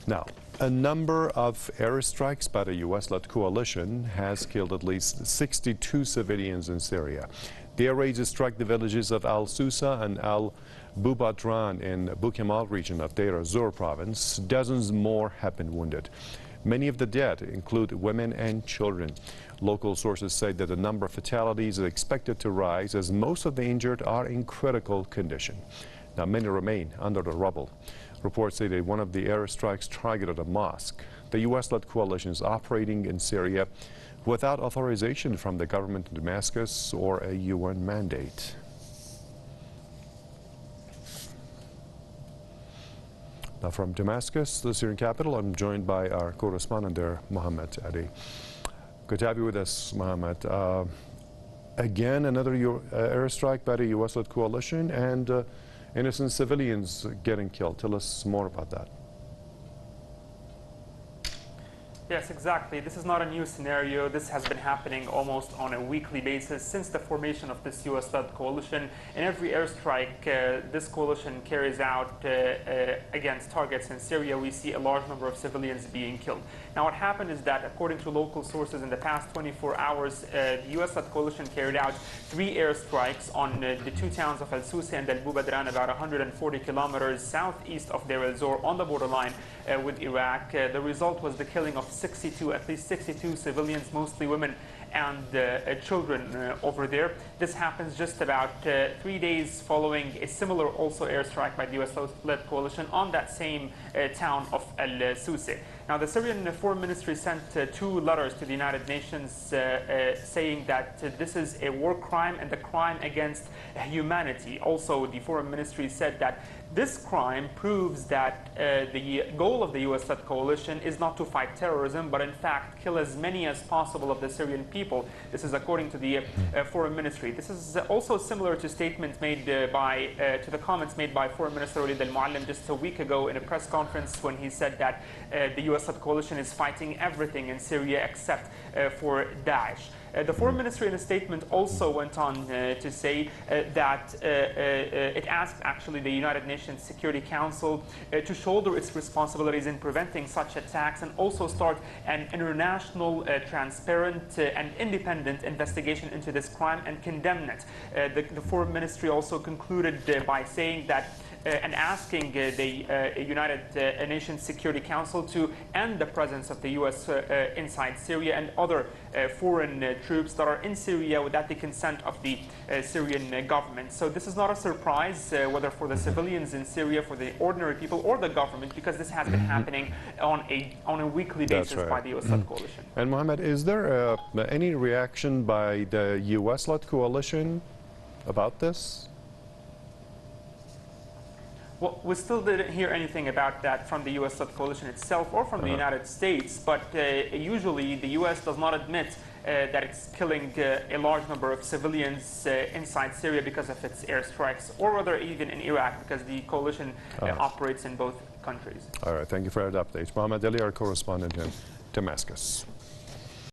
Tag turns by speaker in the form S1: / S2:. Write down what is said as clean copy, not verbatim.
S1: Now, a number of airstrikes by the U.S.-led coalition has killed at least 62 civilians in Syria. The air raids struck the villages of al-Susa and al-Bubadran in al-Bukamal region of Dayr Al-Zawr province. Dozens more have been wounded. Many of the dead include women and children. Local sources say that the number of fatalities is expected to rise as most of the injured are in critical condition. Now, many remain under the rubble. Reports say that one of the airstrikes targeted a mosque. The U.S.-led coalition is operating in Syria without authorization from the government in Damascus or a UN mandate. Now, from Damascus, the Syrian capital, I'm joined by our correspondent there, Mohammed Ali. Good to have you with us, Mohammed. Again, another airstrike by the U.S.-led coalition and innocent civilians getting killed. Tell us more about that.
S2: Yes, exactly. This is not a new scenario. This has been happening almost on a weekly basis since the formation of this U.S.-led coalition. In every airstrike this coalition carries out against targets in Syria, we see a large number of civilians being killed. Now, what happened is that, according to local sources, in the past 24 hours, the U.S.-led coalition carried out 3 airstrikes on the 2 towns of al-Susa and al-Bubadran, about 140 kilometers southeast of Dayr Al-Zawr on the borderline with Iraq. The result was the killing of at least 62 civilians, mostly women and children over there. This happens just about 3 days following a similar also airstrike by the U.S.-led coalition on that same town of al-Susa. Now, the Syrian Foreign Ministry sent 2 letters to the United Nations saying that this is a war crime and a crime against humanity. Also, the Foreign Ministry said that this crime proves that the goal of the U.S.-led coalition is not to fight terrorism, but in fact kill as many as possible of the Syrian people. This is according to the Foreign Ministry. This is also similar to statements made to the comments made by Foreign Minister al-Muallim just a week ago in a press conference when he said that the U.S.-led coalition is fighting everything in Syria except for Daesh. The Foreign Ministry in a statement also went on to say that it asked actually the United Nations Security Council to shoulder its responsibilities in preventing such attacks and also start an international, transparent and independent investigation into this crime and condemn it. The Foreign Ministry also concluded by saying that and asking the United Nations Security Council to end the presence of the U.S. inside Syria and other foreign troops that are in Syria without the consent of the Syrian government. So this is not a surprise, whether for the civilians in Syria, for the ordinary people, or the government, because this has been happening on a weekly basis by the U.S.-led coalition.
S1: And Mohammed, is there any reaction by the U.S.-led coalition about this?
S2: Well, we still didn't hear anything about that from the U.S.-led coalition itself or from the United States, but usually the U.S. does not admit that it's killing a large number of civilians inside Syria because of its airstrikes, or rather even in Iraq, because the coalition operates in both countries.
S1: All right, thank you for that update. Mohammed Ali, our correspondent in Damascus.